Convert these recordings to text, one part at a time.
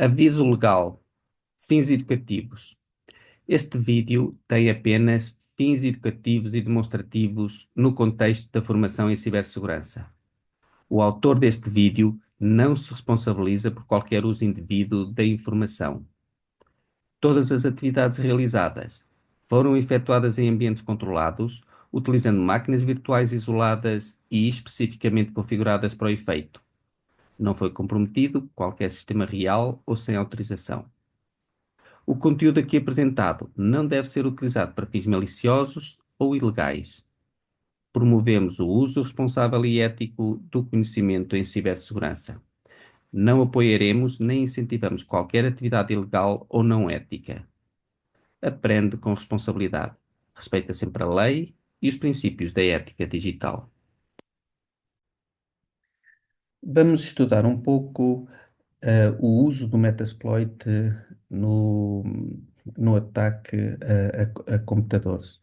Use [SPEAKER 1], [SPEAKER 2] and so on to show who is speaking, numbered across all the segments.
[SPEAKER 1] Aviso legal. Fins educativos. Este vídeo tem apenas fins educativos e demonstrativos no contexto da formação em cibersegurança. O autor deste vídeo não se responsabiliza por qualquer uso indevido da informação. Todas as atividades realizadas foram efetuadas em ambientes controlados, utilizando máquinas virtuais isoladas e especificamente configuradas para o efeito. Não foi comprometido qualquer sistema real ou sem autorização. O conteúdo aqui apresentado não deve ser utilizado para fins maliciosos ou ilegais. Promovemos o uso responsável e ético do conhecimento em cibersegurança. Não apoiaremos nem incentivamos qualquer atividade ilegal ou não ética. Aprende com responsabilidade. Respeita sempre a lei e os princípios da ética digital. Vamos estudar um pouco o uso do Metasploit no, no ataque a computadores.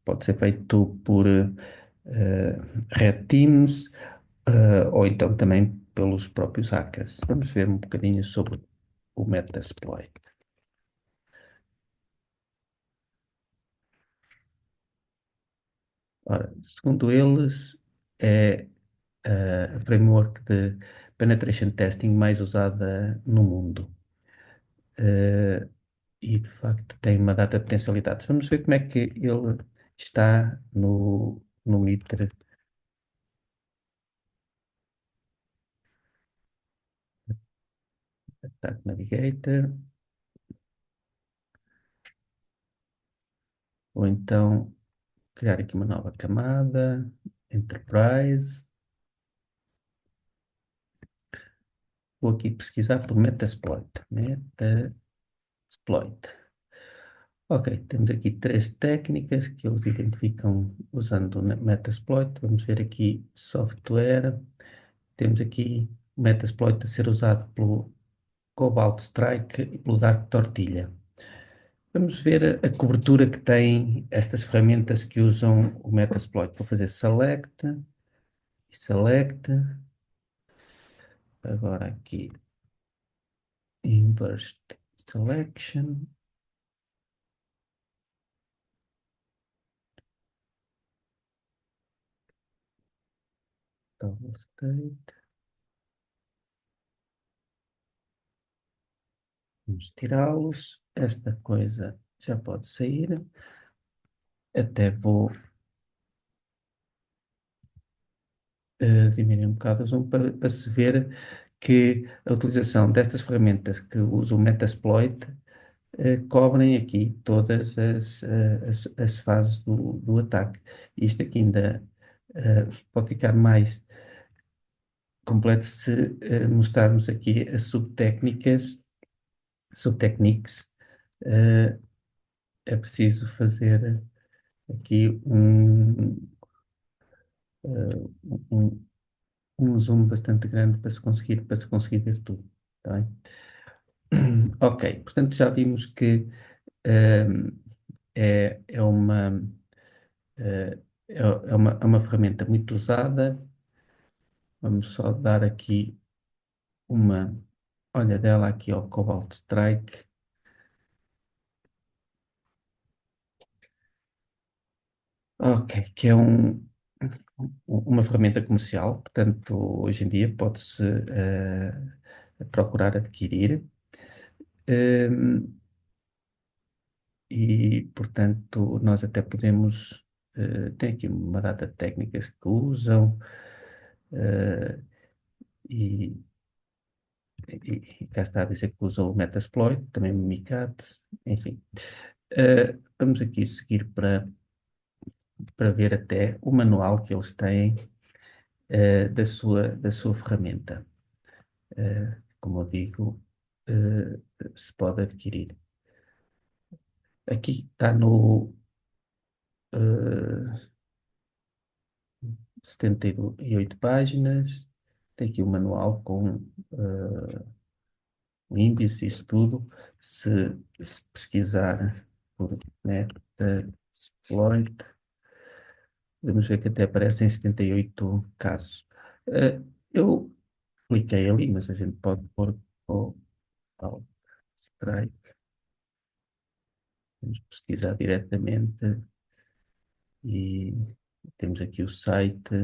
[SPEAKER 1] Pode ser feito por red teams ou então também pelos próprios hackers. Vamos ver um bocadinho sobre o Metasploit. Ora, segundo eles, é a framework de penetration testing mais usada no mundo. E de facto tem uma data de potencialidades. Vamos ver como é que ele está no MITRE. Attack Navigator. Ou então criar aqui uma nova camada, Enterprise. Vou aqui pesquisar por Metasploit. Metasploit. Ok, temos aqui três técnicas que eles identificam usando o Metasploit. Vamos ver aqui software. Temos aqui o Metasploit a ser usado pelo Cobalt Strike e pelo Dark Tortilla. Vamos ver a cobertura que têm estas ferramentas que usam o Metasploit. Vou fazer select e select. Agora aqui inverse selection. Double state. Vamos tirá-los. Esta coisa já pode sair. Até vou diminuir um bocado o zoom para se ver que a utilização destas ferramentas que usam o Metasploit cobrem aqui todas as fases do ataque. Isto aqui ainda pode ficar mais completo se mostrarmos aqui as subtechniques. É preciso fazer aqui um, um zoom bastante grande para se conseguir ver tudo. Tá bem? Ok, portanto já vimos que é uma ferramenta muito usada. Vamos só dar aqui uma olhadela aqui ao Cobalt Strike. Ok, que é uma ferramenta comercial, portanto, hoje em dia pode-se procurar adquirir. E, portanto, nós até podemos, tem aqui uma data de técnicas que usam, eh, e, e cá está a dizer que usam o Metasploit, também o Mimikatz, enfim. Vamos aqui seguir para ver até o manual que eles têm da sua ferramenta. Como eu digo, se pode adquirir. Aqui está no 78 páginas, tem aqui o manual com o índice, isso tudo. Se pesquisar por Metasploit, vamos ver que até aparecem 78 casos. Eu cliquei ali, mas a gente pode pôr CrowdStrike. Vamos pesquisar diretamente e temos aqui o site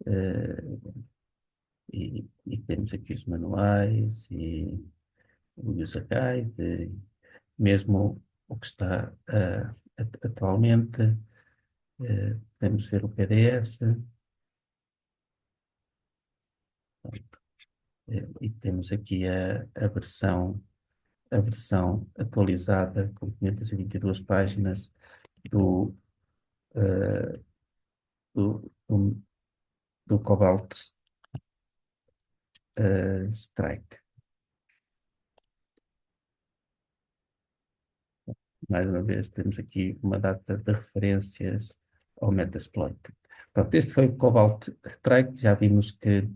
[SPEAKER 1] eh, e temos aqui os manuais e o user guide, mesmo o que está atualmente. Podemos ver o PDF e temos aqui a versão atualizada com 522 páginas do, eh, do, do Cobalt Strike. Mais uma vez, temos aqui uma data de referências ao Metasploit. Pronto, este foi o Cobalt Strike. Já vimos que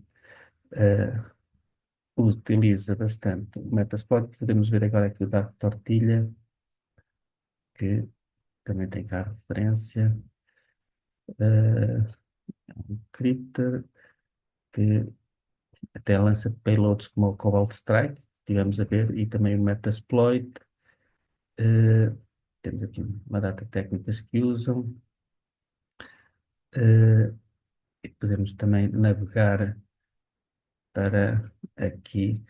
[SPEAKER 1] utiliza bastante o Metasploit. Podemos ver agora aqui o Dark Tortilha, que também tem cá referência. Um Crypter, que até lança payloads como o Cobalt Strike, que tivemos a ver, e também o Metasploit. Uh, Temos aqui uma data de técnicas que usam. E podemos também navegar para aqui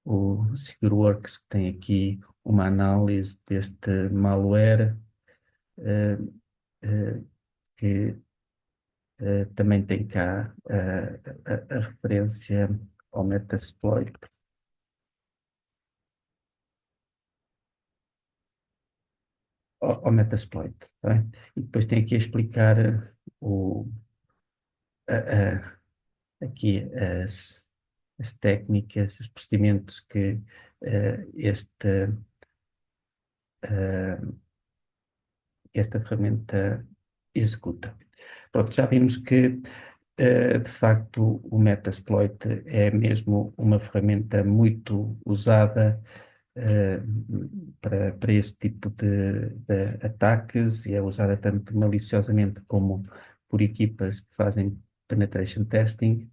[SPEAKER 1] o SecureWorks, que tem aqui uma análise deste malware, uh, uh, que também tem cá a referência ao Metasploit. Ao Metasploit, tá bem? E depois tem aqui a explicar a- aqui as técnicas, os procedimentos que eh, este, eh, esta ferramenta executa. Pronto, já vimos que, de facto, o Metasploit é mesmo uma ferramenta muito usada eh, para este tipo de ataques e é usada tanto maliciosamente como por equipas que fazem penetration testing,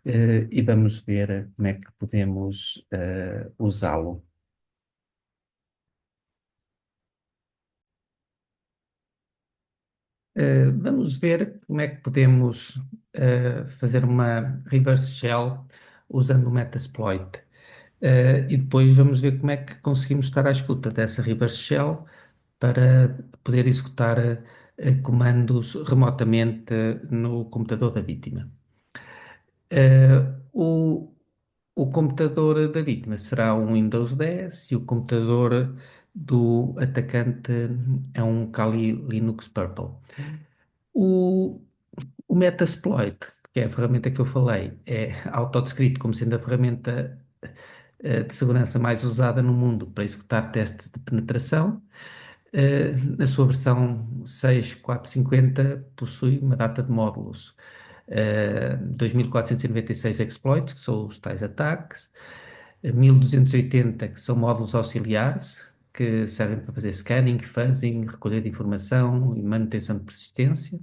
[SPEAKER 1] e vamos ver como é que podemos usá-lo. Vamos ver como é que podemos fazer uma reverse shell usando o Metasploit. E depois vamos ver como é que conseguimos estar à escuta dessa reverse shell para poder executar comandos remotamente no computador da vítima. O, o computador da vítima será um Windows 10 e o computador do atacante é um Kali Linux Purple. O, o Metasploit, que é a ferramenta que eu falei, é autodescrito como sendo a ferramenta de segurança mais usada no mundo para executar testes de penetração. Na sua versão 6.450 possui uma data de módulos. 2.496 exploits, que são os tais ataques, 1.280 que são módulos auxiliares, que servem para fazer scanning, fuzzing, recolha de informação e manutenção de persistência.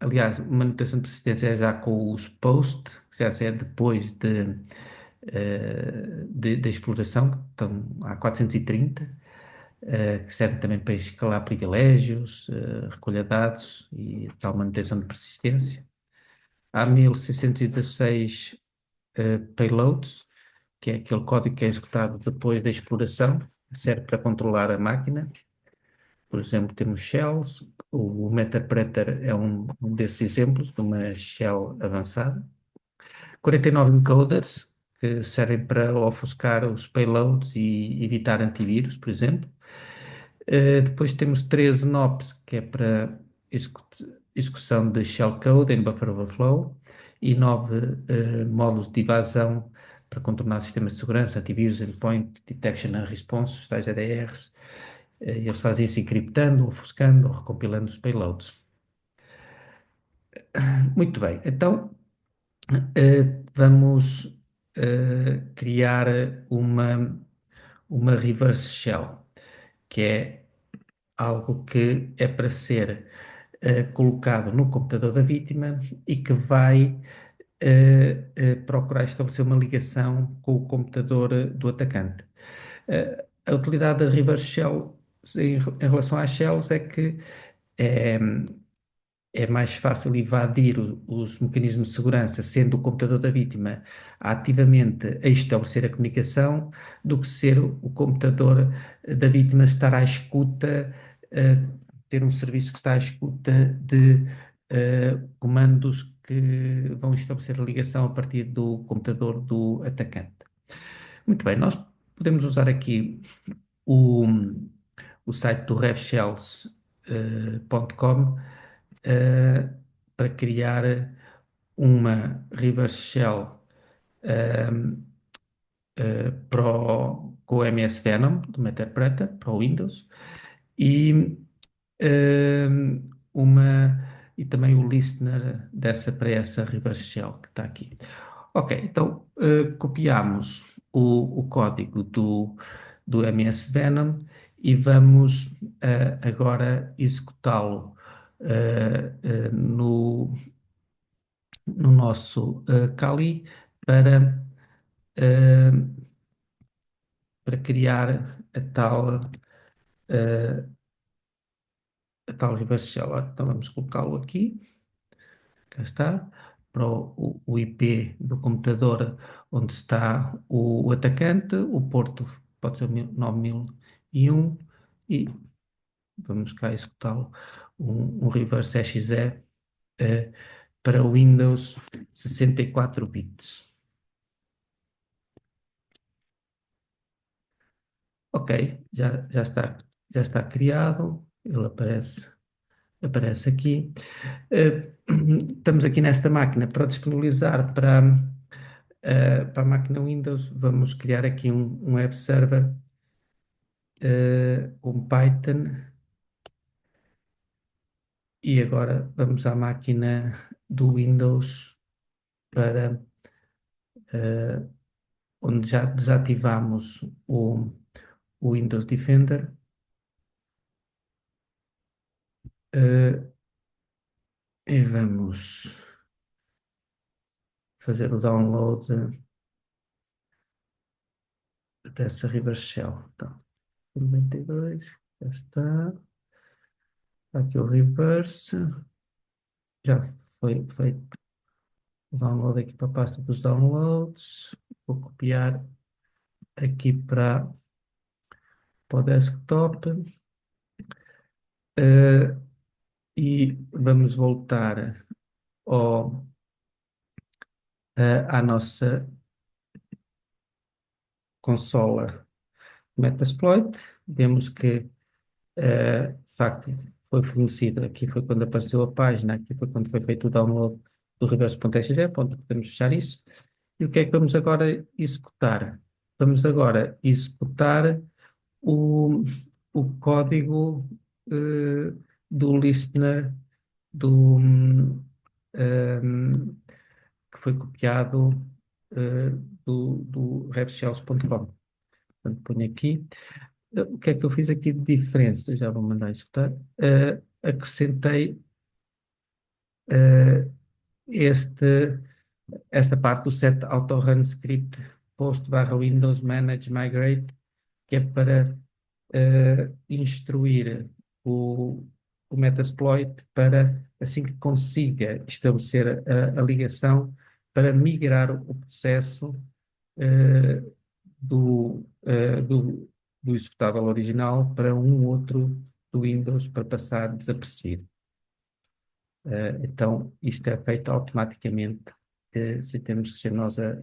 [SPEAKER 1] Aliás, manutenção de persistência é já com os post, que já é depois da exploração, que estão há 430, que servem também para escalar privilégios, recolha de dados e tal manutenção de persistência. Há 1616 payloads, que é aquele código que é executado depois da exploração, que serve para controlar a máquina. Por exemplo, temos shells, o Metapreter é um desses exemplos de uma shell avançada. 49 encoders, que servem para ofuscar os payloads e evitar antivírus, por exemplo. Depois temos 13 NOPs, que é para execução de shellcode em buffer overflow, e 9 módulos de evasão para contornar sistemas de segurança, antivírus, endpoint, detection and response, os tais EDRs. Eles fazem isso encriptando, ofuscando ou recompilando os payloads. Muito bem, então vamos criar uma reverse shell, que é algo que é para ser colocado no computador da vítima e que vai procurar estabelecer uma ligação com o computador do atacante. A utilidade da reverse shell em relação às shells é que é, é mais fácil evadir os mecanismos de segurança, sendo o computador da vítima ativamente a estabelecer a comunicação, do que ser o computador da vítima estar à escuta, ter um serviço que está à escuta de comandos que vão estabelecer a ligação a partir do computador do atacante. Muito bem, nós podemos usar aqui o, o site do revshells.com para criar uma reverse shell com o MS Venom do Meterpreta para o Windows e uma e também o listener para essa reverse shell que está aqui. Ok, então copiamos o código do MS Venom e vamos agora executá-lo no nosso Kali para, uh, para criar a tal reverse shell. Então vamos colocá-lo aqui, cá está, para o IP do computador onde está o atacante, o porto pode ser 9001 e vamos cá executá-lo, um reverse exe para Windows 64 bits. Ok, já está criado, ele aparece aqui. Estamos aqui nesta máquina para disponibilizar para a máquina Windows. Vamos criar aqui um web server com Python e agora vamos à máquina do Windows para onde já desativamos o Windows Defender. E vamos fazer o download dessa reverse shell. Então, 92, já está. Aqui o reverse. Já foi feito o download aqui para a pasta dos downloads. Vou copiar aqui para o desktop. E vamos voltar à nossa consola Metasploit. Vemos que de facto, foi fornecido. Aqui foi quando apareceu a página, aqui foi quando foi feito o download do reverse.exe, onde podemos fechar isso. E o que é que vamos agora executar? Vamos agora executar o, o código do listener do, que foi copiado do revshells.com. Portanto, ponho aqui. O que é que eu fiz aqui de diferença? Já vou mandar executar. Acrescentei uh, esta parte do set auto run script post barra Windows Manage Migrate, que é para instruir o Metasploit para, assim que consiga estabelecer a ligação, para migrar o processo do executável original para um outro do Windows para passar desapercebido. Então, isto é feito automaticamente, sem termos que ser nós a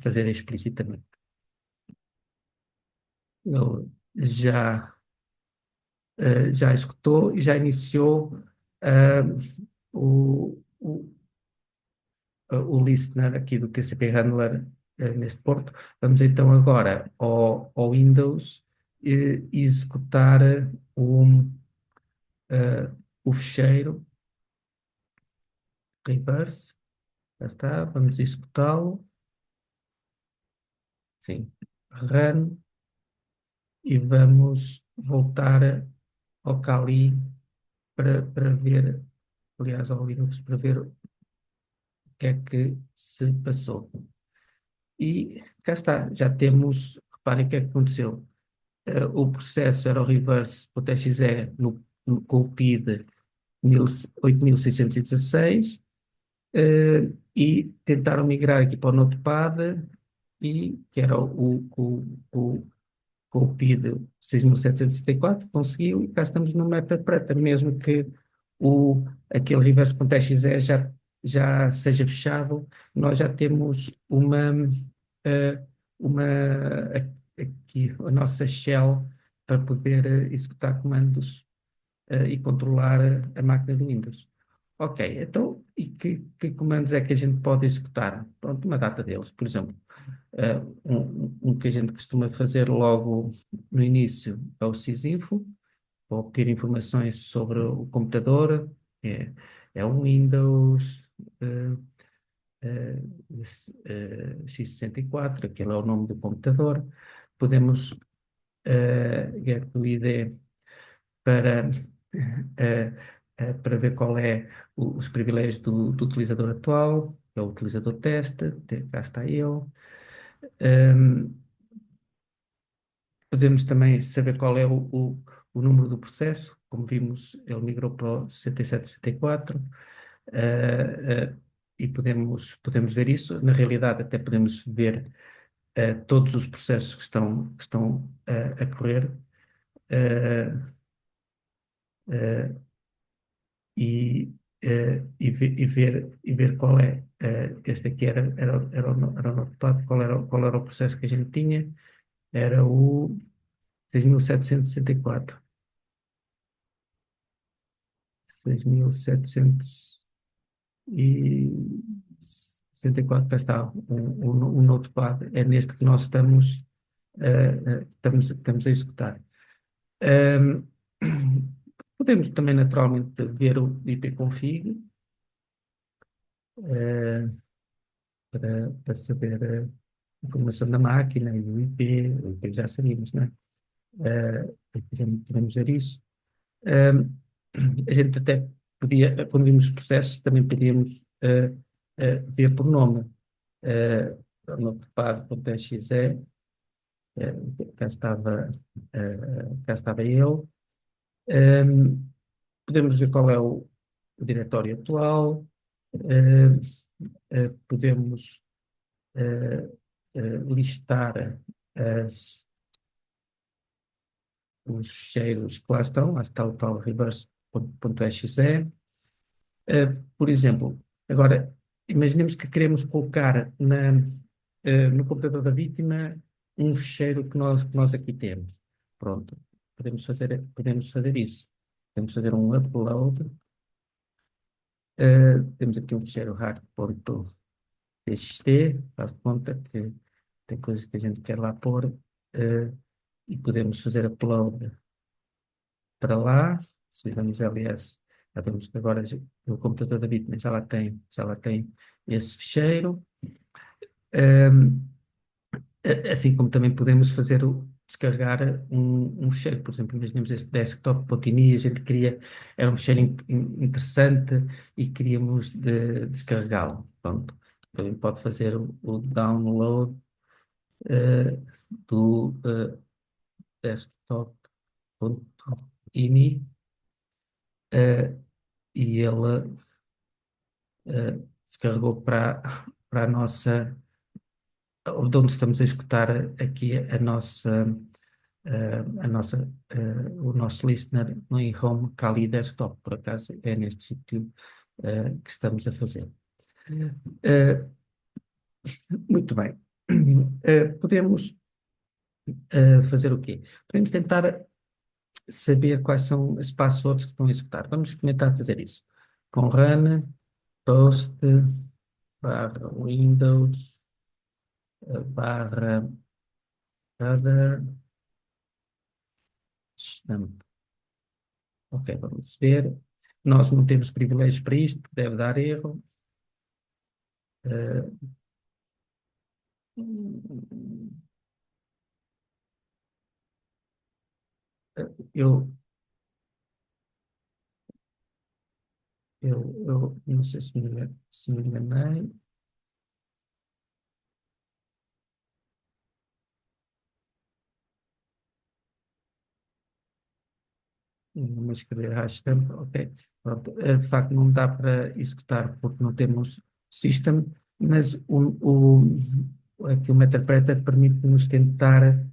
[SPEAKER 1] fazer explicitamente. Ele já executou e já iniciou o listener aqui do TCP Handler neste porto. Vamos então agora ao Windows executar o fecheiro reverse. Já está, vamos executá-lo. Sim, run e vamos voltar ao Kali para ver, aliás, ao Linux para ver que é que se passou. E cá está, já temos, reparem o que é que aconteceu. O processo era o reverse.exe com o PID 8616 e tentaram migrar aqui para o Notepad e que era com o PID 6764, conseguiu e cá estamos no MetaPreta, mesmo que aquele reverse.exe já seja fechado, nós já temos eh, uma aqui a nossa shell para poder executar comandos e controlar a máquina do Windows. Ok, então, e que comandos é que a gente pode executar? Pronto, uma data deles, por exemplo, um que a gente costuma fazer logo no início é o sysinfo, para obter informações sobre o computador, é, é um Windows uh, x64, aquele é o nome do computador. Podemos get o ID para, para ver qual é os privilégios do utilizador atual, que é o utilizador teste, cá está ele. Um, Podemos também saber qual é o número do processo, como vimos, ele migrou para o 6764, e podemos ver isso. Na realidade, até podemos ver todos os processos que estão a correr. Uh, uh, e ver qual é. Este aqui era o notepad, qual era o processo que a gente tinha, era o 6764. 6764, cá está, o notepad, é neste que nós estamos a executar. Um, Podemos também naturalmente ver o ipconfig, para saber a informação da máquina e o IP já sabíamos, né? Podemos ver isso. A gente até podia, quando vimos os processos, também podíamos ver por nome. Notepad.exe, cá estava, cá estava ele. Podemos ver qual é o diretório atual. Podemos listar as, os cheiros que lá está o tal reverse.exe. Por exemplo, agora, imaginemos que queremos colocar no computador da vítima um ficheiro que nós aqui temos. Pronto, podemos fazer isso. Podemos fazer um upload. Temos aqui um ficheiro hard.txt, faz de conta que tem coisas que a gente quer lá pôr, e podemos fazer upload para lá. Se fizermos ls, já vemos que agora no computador da Bitmain já lá tem esse ficheiro. Assim como também podemos descarregar um ficheiro. Por exemplo, imaginemos este desktop.ini, a gente queria, era um ficheiro interessante e queríamos descarregá-lo. Pronto, também pode fazer o download do desktop.ini, e ele descarregou para a nossa, de onde estamos a executar aqui o nosso listener no Home Kali Desktop. Por acaso é neste sítio que estamos a fazer. Uh, Muito bem. Podemos fazer o quê? Podemos tentar saber quais são as passwords que estão a executar. Vamos experimentar fazer isso. Com run, post, barra Windows, barra other, stamp. Ok, vamos ver. Nós não temos privilégios para isto, deve dar erro. Eu Eu não sei se me enganei. Vamos escrever hashtag, ok. Pronto. De facto, não dá para executar porque não temos system, mas aqui o Metapreter permite-nos tentar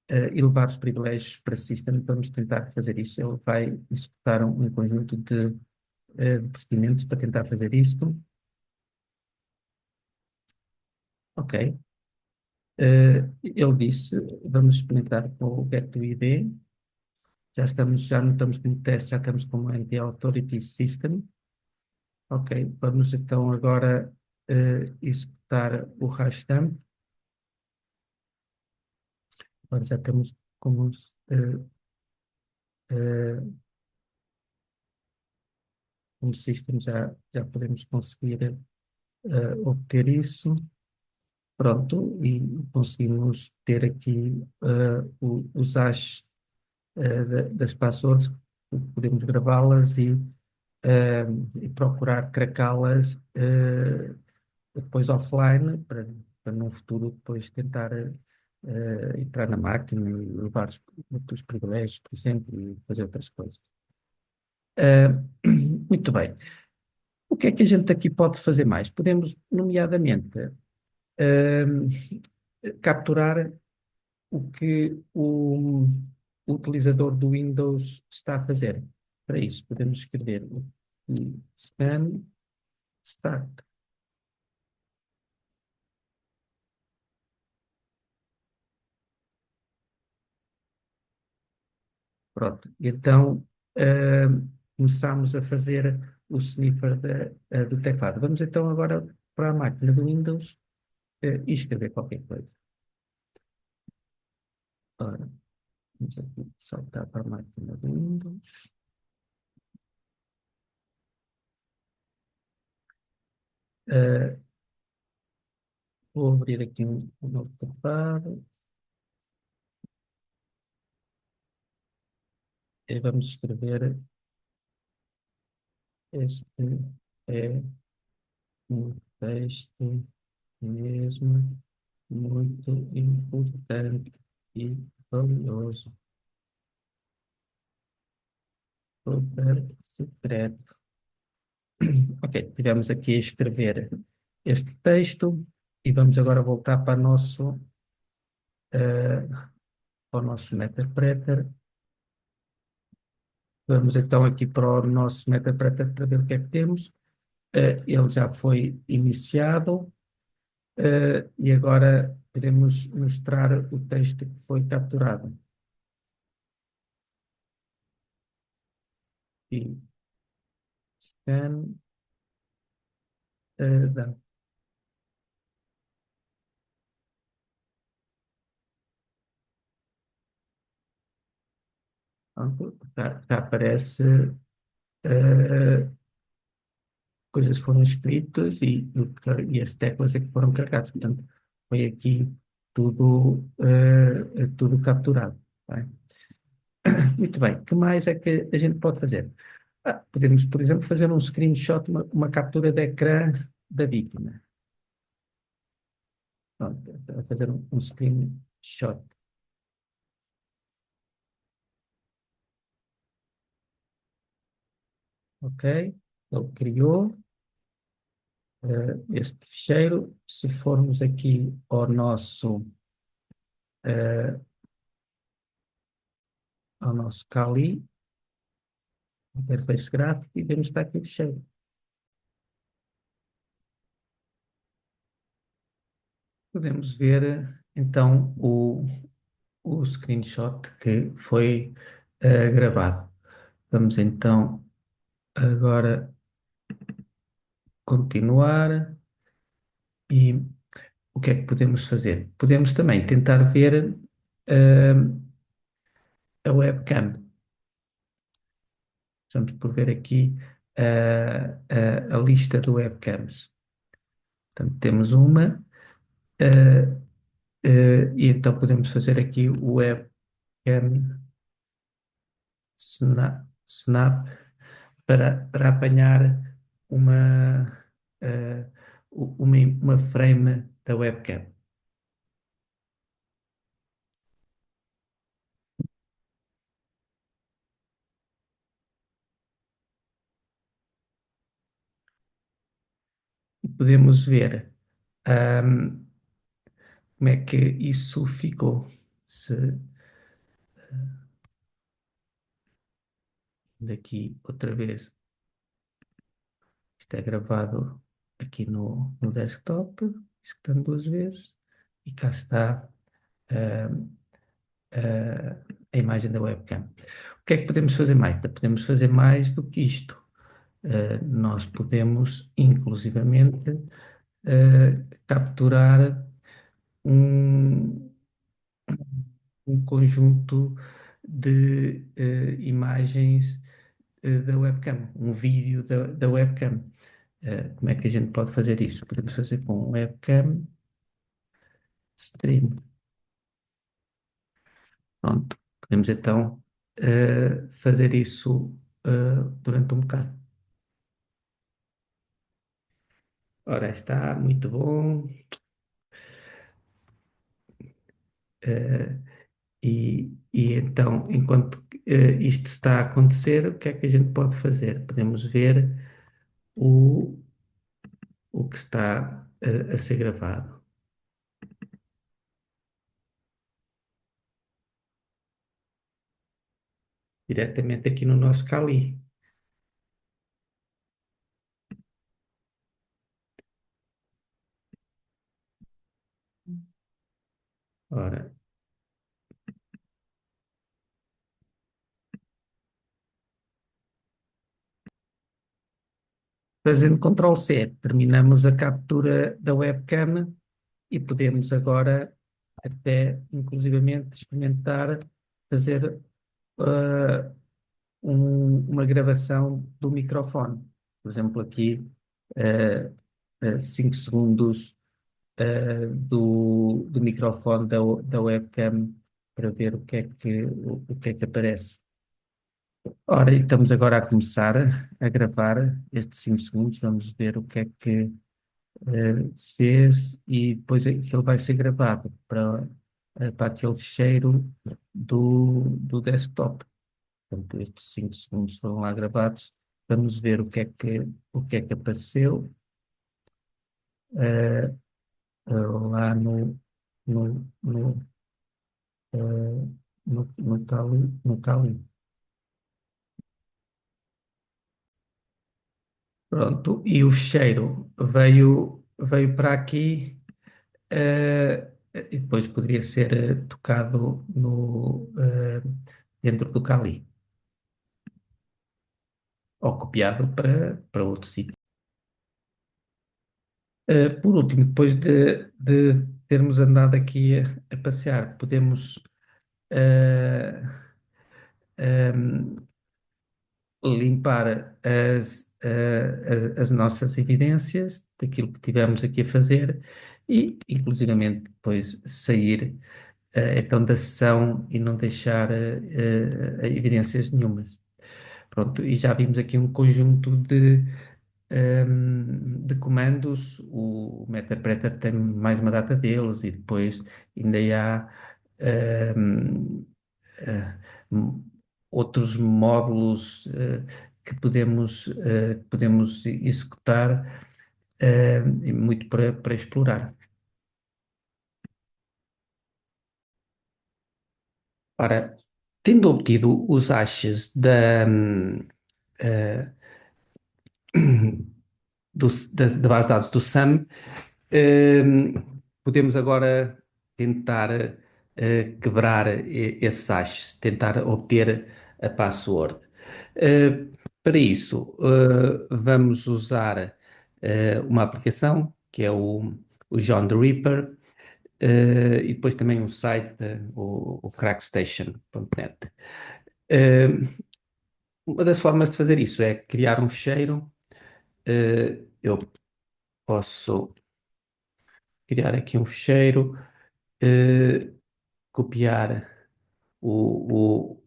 [SPEAKER 1] elevar os privilégios para system. Vamos tentar fazer isso. Ele vai executar um conjunto de procedimentos para tentar fazer isto. Ok. Ele disse, vamos experimentar com o get2id. Já não estamos como teste, já estamos como anti-authority system. Ok, vamos então agora executar o hashtag. Agora já temos como uh, um system, já podemos conseguir obter isso. Pronto, e conseguimos ter aqui os hashes das passwords, podemos gravá-las e procurar cracá-las depois offline, para no futuro depois tentar entrar na máquina e levar os privilégios, por exemplo, e fazer outras coisas. Uh, Muito bem. O que é que a gente aqui pode fazer mais? Podemos, nomeadamente, capturar o que o utilizador do Windows está a fazer. Para isso, podemos escrever scan start. Pronto. Então, começamos a fazer o sniffer do teclado. Vamos então agora para a máquina do Windows e escrever qualquer coisa. Ora, vamos aqui saltar para a máquina do Windows. Uh, Vou abrir aqui um novo teclado e vamos escrever este é um texto mesmo muito importante e valioso, super secreto. Ok, tivemos aqui a escrever este texto e vamos agora voltar para o nosso Metapreter. Vamos então aqui para o nosso Metapreter para ver o que é que temos. Ele já foi iniciado e agora podemos mostrar o texto que foi capturado. E scan, done. Pronto, cá aparece coisas foram escritas e as teclas é que foram carregadas. Portanto, foi aqui tudo capturado. Bem. Muito bem. O que mais é que a gente pode fazer? Podemos, por exemplo, fazer um screenshot, uma captura de ecrã da vítima. Pronto, fazer um screenshot. Ok? Ele criou este ficheiro. Se formos aqui ao nosso Kali, interface gráfico, e vemos que está aqui o ficheiro. Podemos ver, então, o screenshot que foi gravado. Vamos, então, agora continuar. E o que é que podemos fazer? Podemos também tentar ver a webcam. Vamos por ver aqui a lista de webcams. Portanto, temos uma, e então podemos fazer aqui o webcam Snap para apanhar uma, eh, uma frame da webcam. E podemos ver, ahm, como é que isso ficou. Se daqui outra vez, isto é gravado aqui no desktop, executando duas vezes, e cá está, ahm, a imagem da webcam. O que é que podemos fazer mais? Podemos fazer mais do que isto. Nós podemos, inclusivamente, capturar um, um conjunto de imagens da webcam, um vídeo da webcam. Como é que a gente pode fazer isso? Podemos fazer com webcam stream. Pronto. Podemos então fazer isso durante um bocado. Ora, está muito bom. Eh, e então, enquanto isto está a acontecer, o que é que a gente pode fazer? Podemos ver o, o que está a ser gravado diretamente aqui no nosso Kali. Ora, fazendo Ctrl C, terminamos a captura da webcam e podemos agora até, inclusivamente, experimentar fazer uh, uma gravação do microfone. Por exemplo, aqui, 5 segundos do microfone da webcam para ver o que é que aparece. Ora, e estamos agora a começar a gravar estes 5 segundos, vamos ver o que é que fez e depois aquilo vai ser gravado para aquele ficheiro do desktop. Portanto, estes 5 segundos foram lá gravados. Vamos ver o que é que apareceu eh, lá no, eh, no Kali. Pronto, e o ficheiro veio para aqui, e depois poderia ser tocado dentro do Kali, ou copiado para outro sítio. Por último, depois de termos andado aqui a passear, podemos eh, ehm, limpar as nossas evidências daquilo que tivemos aqui a fazer e, inclusivamente, depois sair então da sessão e não deixar evidências nenhumas. Pronto, e já vimos aqui um conjunto de comandos, o Metapreter tem mais uma data deles e depois ainda há ehm, eh, m- outros módulos que podemos executar e muito para explorar. Ora, tendo obtido os hashes eh, da base de dados do SAM, Ehm, podemos agora tentar quebrar esses hashes, tentar obter a password. Eh, para isso, vamos usar uma aplicação que é o John the Ripper, e depois também um site, o crackstation.net. Eh, uma das formas de fazer isso é criar um ficheiro. Eu posso criar aqui um ficheiro, copiar o,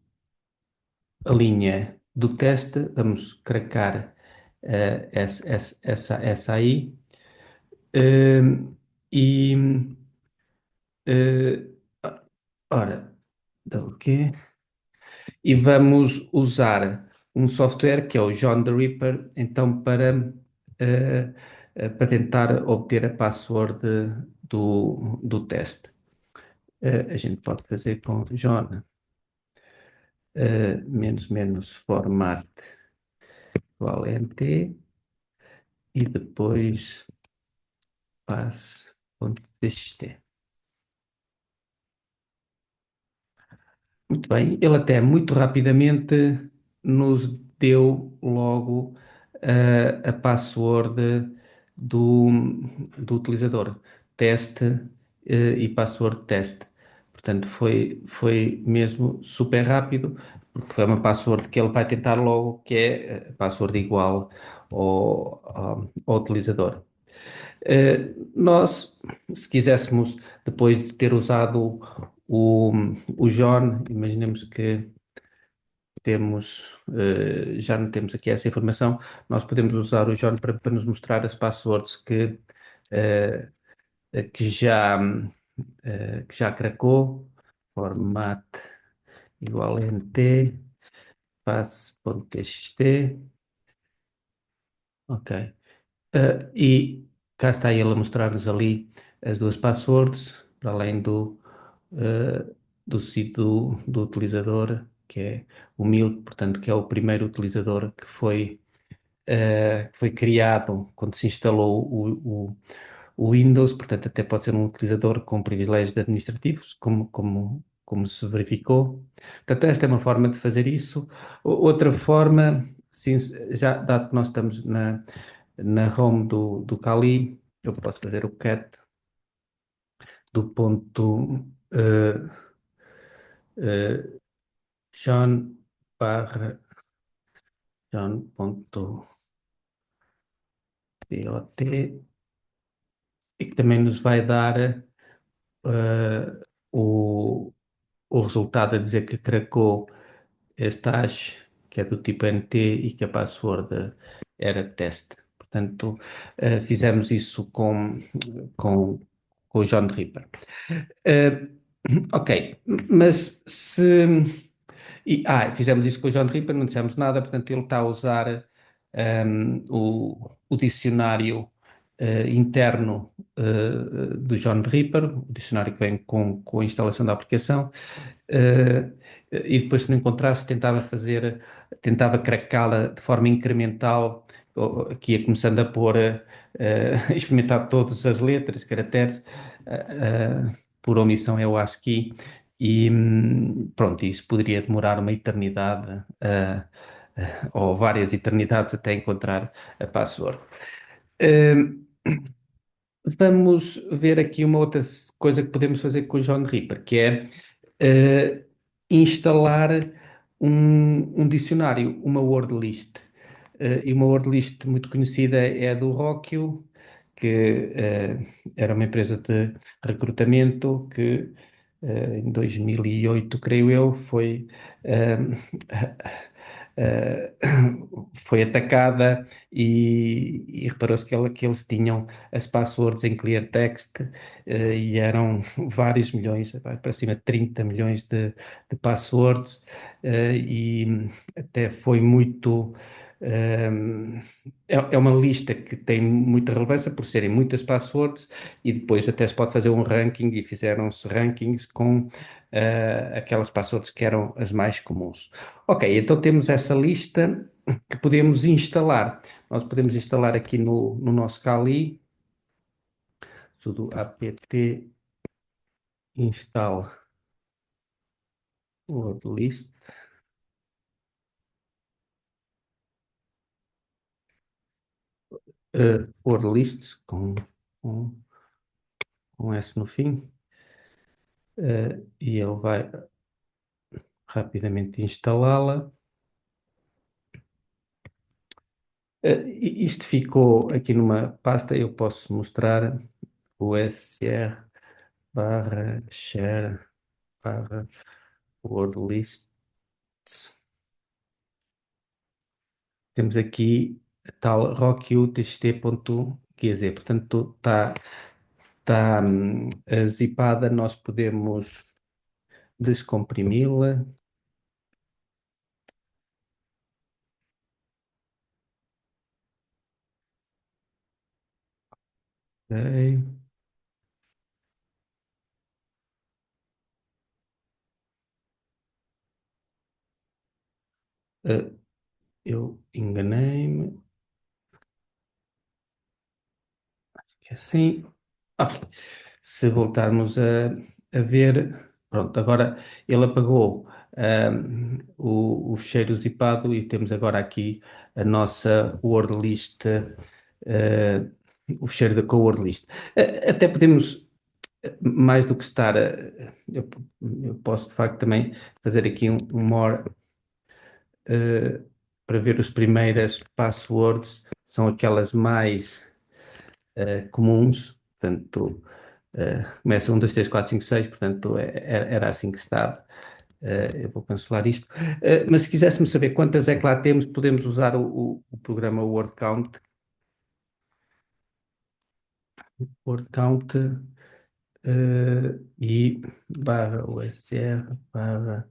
[SPEAKER 1] a linha do teste, vamos cracar essa aí. E, eh, ora, então, o quê? E vamos usar um software que é o John the Ripper, então para tentar obter a password do teste. A gente pode fazer com John menos format valente e depois pass.txt. Muito bem, ele até muito rapidamente nos deu logo a password do, do utilizador, teste e password teste. Portanto, foi mesmo super rápido, porque foi uma password que ele vai tentar logo, que é a password igual ao utilizador. Nós, se quiséssemos, depois de ter usado o, o John, imaginemos que já não temos aqui essa informação, nós podemos usar o John para nos mostrar as passwords eh, que já cracou, format igual a nt, pass.txt, ok. E cá está ele a mostrar-nos ali as duas passwords, para além uh, do sítio do utilizador, que é o Milk, portanto, que é o primeiro utilizador que foi criado quando se instalou o Windows, portanto, até pode ser um utilizador com privilégios administrativos, como se verificou. Portanto, esta é uma forma de fazer isso. Outra forma, sim, já dado que nós estamos na home do Kali, eu posso fazer o cat do ponto eh, John barra John.dot e que também nos vai dar o, o resultado a dizer que cracou este hash, que é do tipo NT e que a password era teste. Portanto, fizemos isso com, com o John Ripper. Uh, ok, mas se. Fizemos isso com o John Ripper, não dissemos nada, portanto, ele está a usar o dicionário interno do John Ripper, o dicionário que vem com a instalação da aplicação, eh, e depois, se não encontrasse, tentava craquá-la de forma incremental, que ia começando a pôr, experimentar todas as letras, caracteres, por omissão é o ASCII, e pronto, isso poderia demorar uma eternidade, ou várias eternidades até encontrar a password. Uh, Vamos ver aqui uma outra coisa que podemos fazer com o John Reaper, que é instalar um dicionário, uma word list. E uma word list muito conhecida é a do Rockio, que era uma empresa de recrutamento que em 2008, creio eu, eh, eh, foi atacada e reparou-se que eles tinham as passwords em clear text e eram vários milhões, vai para cima de 30 milhões de passwords e até foi muito. É uma lista que tem muita relevância por serem muitas passwords e depois até se pode fazer um ranking e fizeram-se rankings com aquelas passwords que eram as mais comuns. Ok, então temos essa lista que podemos instalar. Nós podemos instalar aqui no nosso Kali, sudo apt install word list, word lists com, com S no fim, e ele vai rapidamente instalá-la. Isto ficou aqui numa pasta, eu posso mostrar o SR barra share barra word lists. temos aqui a tal rockutxt.gz, portanto está zipada, nós podemos descomprimi-la. Ok. Eh, eu enganei-me, que é assim. Ok. Se voltarmos a ver, pronto, agora ele apagou o fecheiro zipado e temos agora aqui a nossa word list, o fecheiro com a word list. Até podemos, mais do que estar, eu posso de facto também fazer aqui um more eh, para ver as primeiras passwords, são aquelas mais comuns, portanto, começa 1, 2, 3, 4, 5, 6, portanto, era assim que estava. Eu vou cancelar isto. Mas se quiséssemos saber quantas é que lá temos, podemos usar o programa Word Count. Word Count e barra USR barra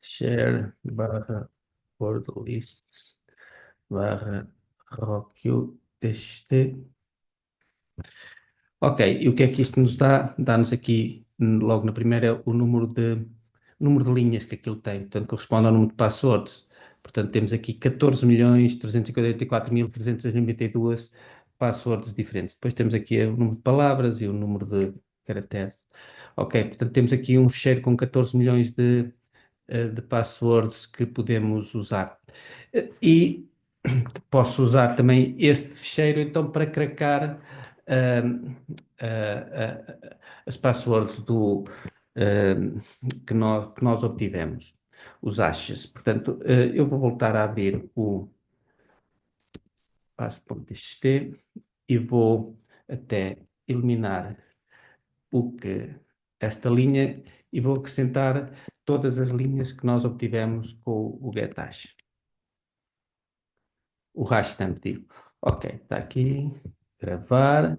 [SPEAKER 1] share barra word lists barra rockutxt. Ok, e o que é que isto nos dá? Dá-nos aqui, logo na primeira, o número de linhas que aquilo tem, portanto, corresponde ao número de passwords. Portanto, temos aqui 14.344.392 passwords diferentes. Depois temos aqui o número de palavras e o número de caracteres. Ok, portanto, temos aqui um fecheiro com 14 milhões de passwords que podemos usar. E posso usar também este ficheiro então para cracar as passwords que nós obtivemos, os hashes. Portanto, eu vou voltar a abrir o passo.txt e vou até eliminar esta linha e vou acrescentar todas as linhas que nós obtivemos com o getHash. O hashtag, digo. Ok, está aqui, gravar.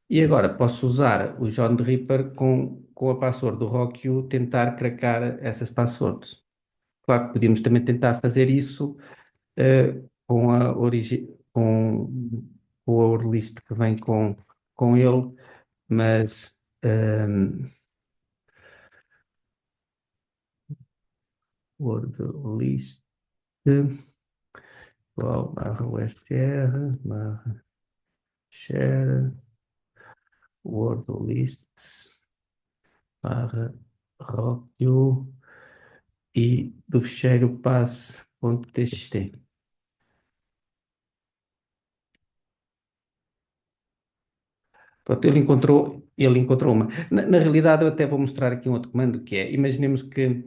[SPEAKER 1] E agora posso usar o John the Ripper com a password do RockU, tentar cracar essas passwords. Claro que podíamos também tentar fazer isso com com a wordlist que vem com ele, mas wordlist igual barra USR barra share wordlists barra RockU e do ficheiro pass.txt. Pronto, ele encontrou uma. Na realidade, eu até vou mostrar aqui um outro comando que é, imaginemos que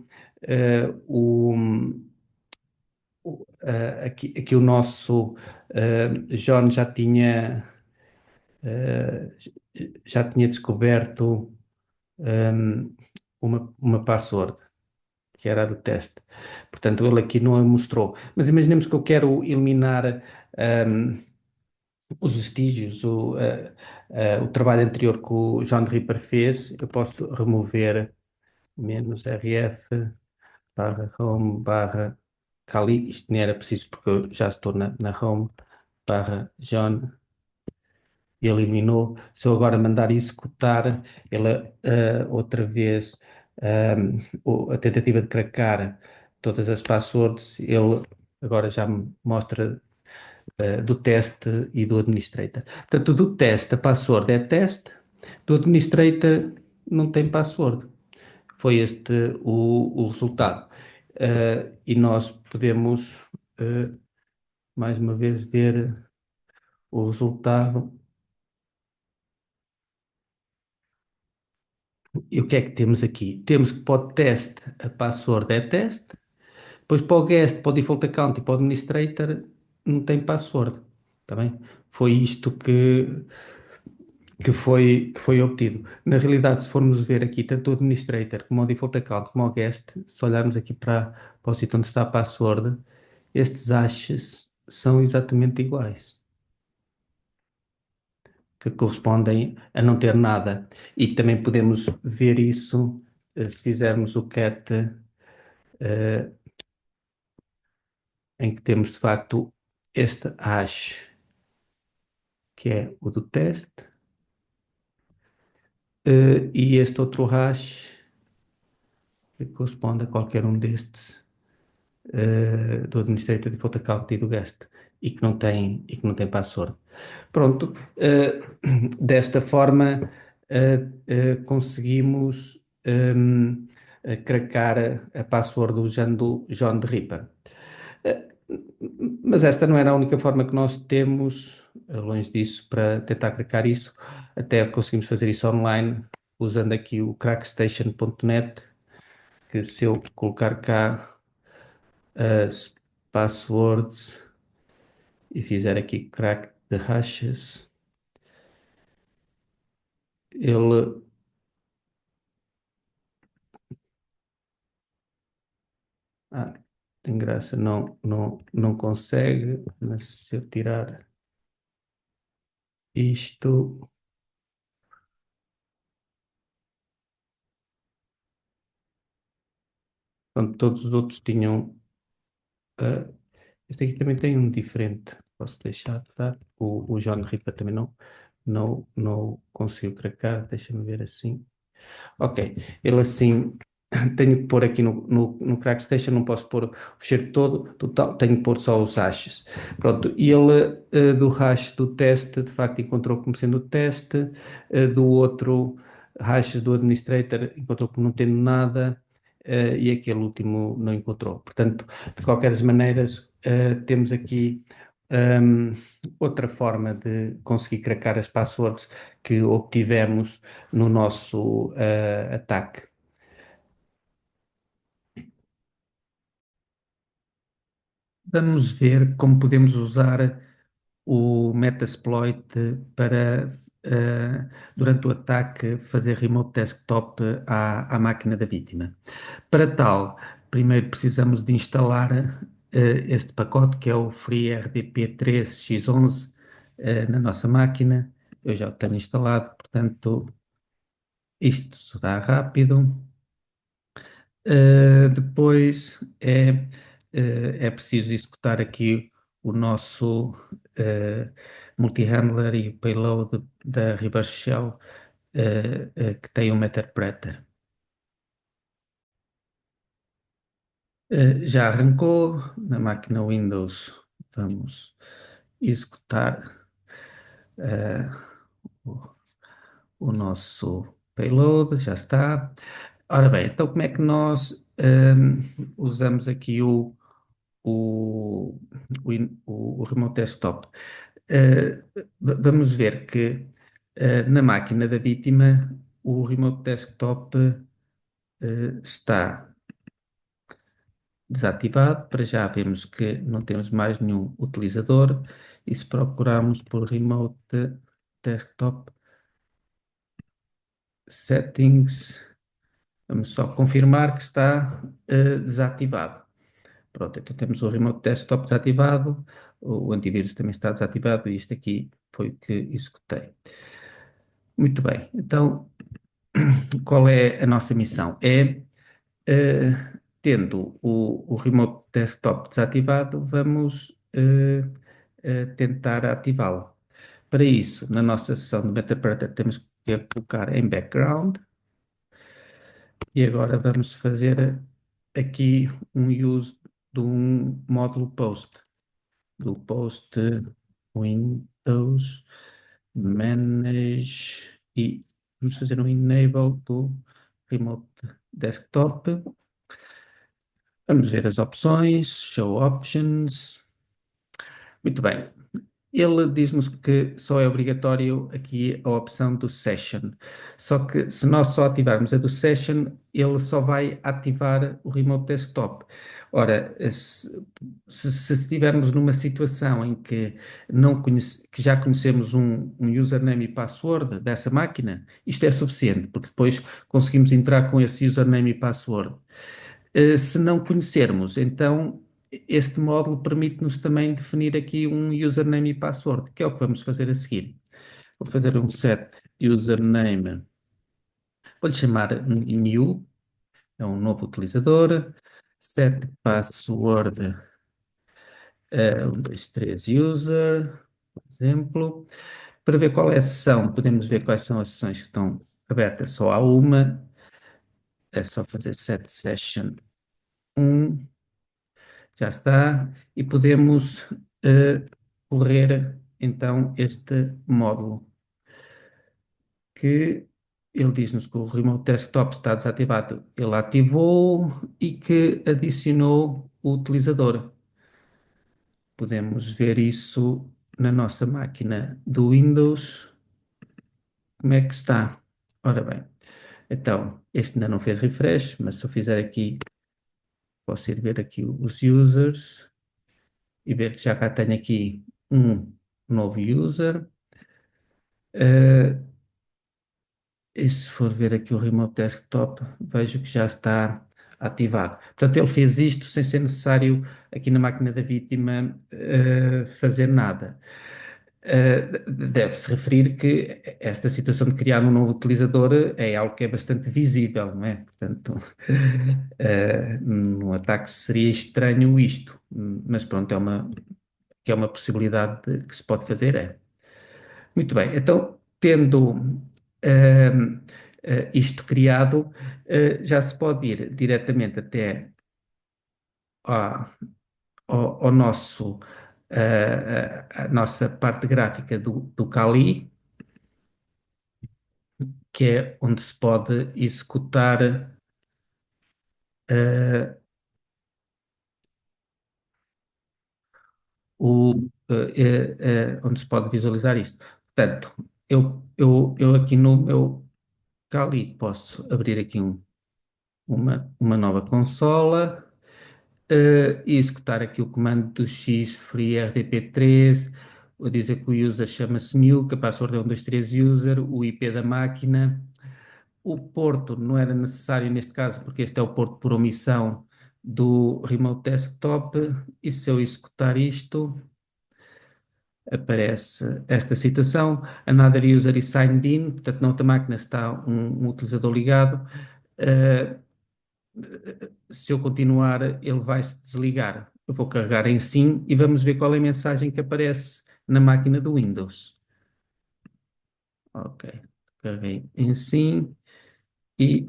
[SPEAKER 1] aqui o nosso John eh, já tinha descoberto uma password, que era a do teste. Portanto, ele aqui não a mostrou. Mas imaginemos que eu quero eliminar os vestígios, o trabalho anterior que o John Ripper fez. Eu posso remover -rf barra home barra Kali, isto nem era preciso porque eu já estou na home barra John, ele eliminou. Se eu agora mandar executar, ele outra vez a tentativa de cracar todas as passwords, ele agora já me mostra do teste e do administrator. Portanto, do teste, a password é teste, do administrator não tem password. Foi este o resultado. E nós podemos, mais uma vez, ver o resultado. E o que é que temos aqui? Temos que para o teste a password é teste, depois para o guest, para o default account e para o administrator não tem password. Está bem? Foi isto que foi obtido. Na realidade, se formos ver aqui, tanto o administrator como o default account como o guest, se olharmos aqui para o sítio onde está a password, estes hashes são exatamente iguais, que correspondem a não ter nada. E também podemos ver isso se fizermos o cat, em que temos de facto este hash, que é o do teste, e este outro hash, que corresponde a qualquer um destes, do Administrator Default Account e do Guest, e que não tem password. Pronto, desta forma conseguimos cracar a password do John the Ripper. Eh, mas esta não era a única forma que nós temos, longe disso, para tentar cracar isso. Até conseguimos fazer isso online, usando aqui o crackstation.net, que se eu colocar cá as passwords e fizer aqui crack the hashes, ele tem graça, não consegue, mas se eu tirar isto, pronto, todos os outros tinham. Uh, este aqui também tem um diferente, posso deixar, tá? O John Ripper também não conseguiu cracar, deixa-me ver assim. Ok, ele assim, tenho que pôr aqui no Crackstation, não posso pôr o fecheiro todo, total, tenho que pôr só os hashes. Pronto, e ele do hash do teste, de facto encontrou como sendo o teste, do outro hashes do administrator encontrou como não tendo nada, e aquele último não encontrou. Portanto, de qualquer das maneiras, temos aqui um, outra forma de conseguir cracar as passwords que obtivemos no nosso ataque. Vamos ver como podemos usar o Metasploit para, durante o ataque, fazer remote desktop à máquina da vítima. Para tal, primeiro precisamos de instalar este pacote, que é o FreeRDP3X11, na nossa máquina. Eu já o tenho instalado, portanto, isto será rápido. Depois é preciso executar aqui o nosso multi-handler e o payload da Reverse Shell, que tem um Meterpreter. Já arrancou na máquina Windows. Vamos executar eh, o, o nosso payload, já está. Ora bem, então como é que nós usamos aqui o, o Remote Desktop? Vamos ver que na máquina da vítima o Remote Desktop está desativado. Para já vemos que não temos mais nenhum utilizador, e se procurarmos por Remote Desktop Settings, vamos só confirmar que está desativado. Pronto, então temos o Remote Desktop desativado, o antivírus também está desativado e isto aqui foi o que executei. Muito bem, então qual é a nossa missão? Tendo o Remote Desktop desativado, vamos tentar ativá-lo. Para isso, na nossa sessão de Metapreter, temos que colocar em background, e agora vamos fazer aqui um use de um módulo post, do post Windows Manage, e vamos fazer um enable do Remote Desktop. Vamos ver as opções, Show Options. Muito bem. Ele diz-nos que só é obrigatório aqui a opção do Session. Só que se nós só ativarmos a do Session, ele só vai ativar o Remote Desktop. Ora, se estivermos numa situação em que, que já conhecemos um username e password dessa máquina, isto é suficiente, porque depois conseguimos entrar com esse username e password. Se não conhecermos, então este módulo permite-nos também definir aqui um username e password, que é o que vamos fazer a seguir. Vou fazer um set username, vou-lhe chamar new, é um novo utilizador, set password, 1, 2, 3 user, por exemplo. Para ver qual é a sessão, podemos ver quais são as sessões que estão abertas. Só há uma, é só fazer set session 1, já está, e podemos correr então este módulo, que ele diz-nos que o Remote Desktop está desativado. Ele ativou e que adicionou o utilizador. Podemos ver isso na nossa máquina do Windows, como é que está. Ora bem, então, este ainda não fez refresh, mas se eu fizer aqui, posso ir ver aqui os users e ver que já cá tenho aqui um novo user. E se for ver aqui o Remote Desktop, vejo que já está ativado. Portanto, ele fez isto sem ser necessário aqui na máquina da vítima fazer nada. Deve-se referir que esta situação de criar um novo utilizador é algo que é bastante visível, não é? Portanto, no ataque seria estranho isto, mas pronto, que é uma possibilidade que se pode fazer, é. Muito bem, então, tendo isto criado, já se pode ir diretamente até à- ao nosso, a nossa parte gráfica do Kali, que é onde se pode executar eh, o, onde se pode visualizar isto. Portanto, eu aqui no meu Kali posso abrir aqui uma nova consola e executar aqui o comando do X free RDP3, vou dizer que o user chama-se new, que a password é 123 user, o IP da máquina. O porto não era necessário neste caso, porque este é o porto por omissão do Remote Desktop, e se eu executar isto, aparece esta situação, another user is signed in, portanto na outra máquina está um utilizador ligado. Uh, se eu continuar, ele vai se desligar. Eu vou carregar em sim e vamos ver qual é a mensagem que aparece na máquina do Windows. Ok, carreguei em sim e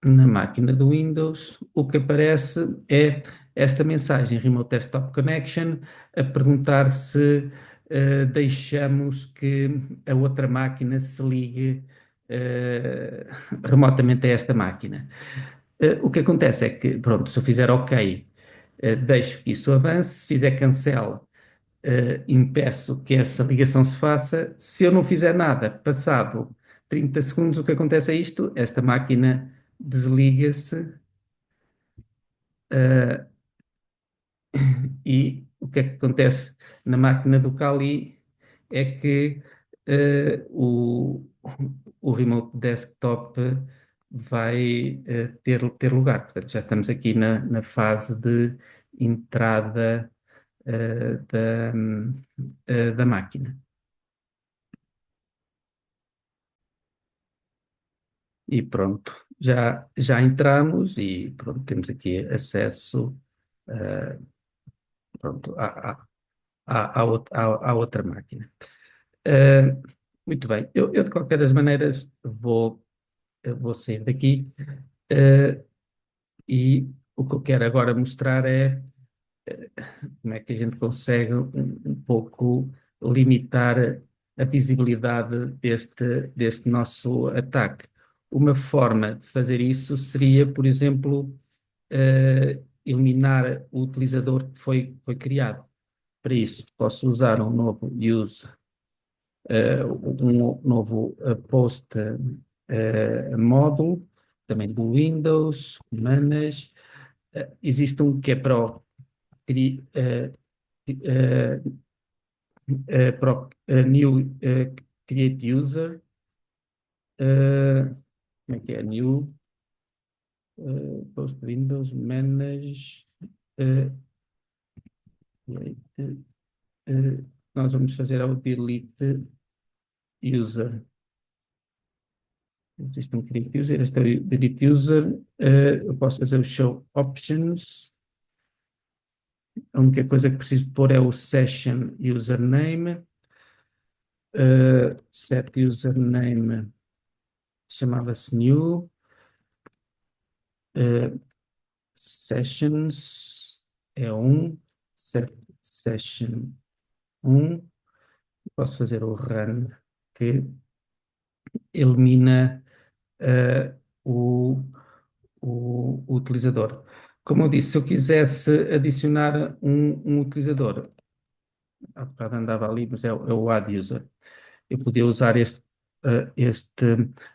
[SPEAKER 1] na máquina do Windows o que aparece é esta mensagem Remote Desktop Connection a perguntar se deixamos que a outra máquina se ligue remotamente a esta máquina. O que acontece é que, pronto, se eu fizer OK, deixo que isso avance, se fizer cancel, impeço que essa ligação se faça. Se eu não fizer nada, passado 30 segundos, o que acontece é isto: esta máquina desliga-se, e o que é que acontece na máquina do Kali é que o Remote Desktop vai ter lugar. Portanto, já estamos aqui na fase de entrada da máquina. E pronto, já entramos e pronto, temos aqui acesso eh, pronto, à outra máquina. Eh, Muito bem, eu de qualquer das maneiras vou sair daqui e o que eu quero agora mostrar é como é que a gente consegue um pouco limitar a visibilidade deste nosso ataque. Uma forma de fazer isso seria, por exemplo, eliminar o utilizador que foi criado. Para isso, posso usar um novo use, um novo post módulo, também do Windows, Manage. Existe um que é para o new create user, como é que é? New post Windows Manage. eh, delete, nós vamos fazer ao delete user. Existe um create user, este é o delete user. Eu posso fazer o show options. A única coisa que preciso pôr é o session username. Set username chamava-se new. Sessions é set session 1. Posso fazer o run que elimina o, o utilizador. Como eu disse, se eu quisesse adicionar um utilizador, há bocado andava ali, mas é o add user. Eu podia usar este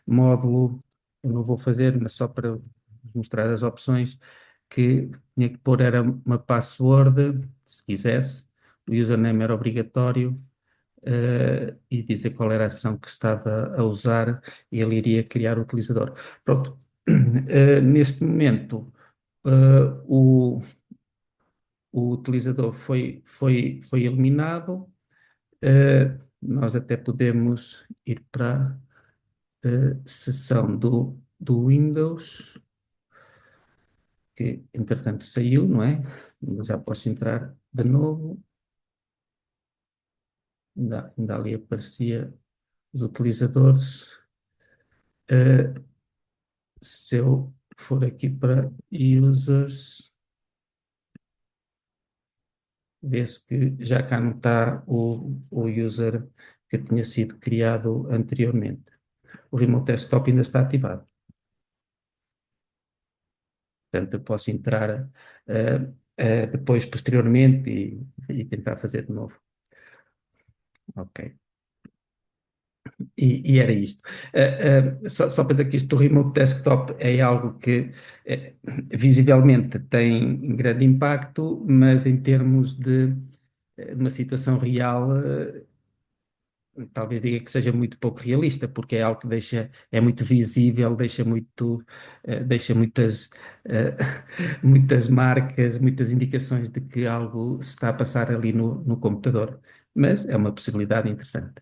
[SPEAKER 1] módulo, eu não vou fazer, mas só para mostrar as opções, que tinha que pôr era uma password, se quisesse, o username era obrigatório, e dizer qual era a ação que estava a usar, e ele iria criar o utilizador. Pronto, neste momento, o utilizador foi eliminado. Nós até podemos ir para a seção do Windows, que entretanto saiu, não é? Já posso entrar de novo. Ainda ali aparecia os utilizadores. Se eu for aqui para users, vê-se que já cá não está o user que tinha sido criado anteriormente. O Remote Desktop ainda está ativado. Portanto, eu posso entrar depois, posteriormente, e tentar fazer de novo. Ok. E era isto. Só para dizer que isto do Remote Desktop é algo que visivelmente tem grande impacto, mas em termos de uma situação real, talvez diga que seja muito pouco realista, porque é algo que é muito visível, deixa muitas, muitas marcas, muitas indicações de que algo se está a passar ali no computador. Mas é uma possibilidade interessante.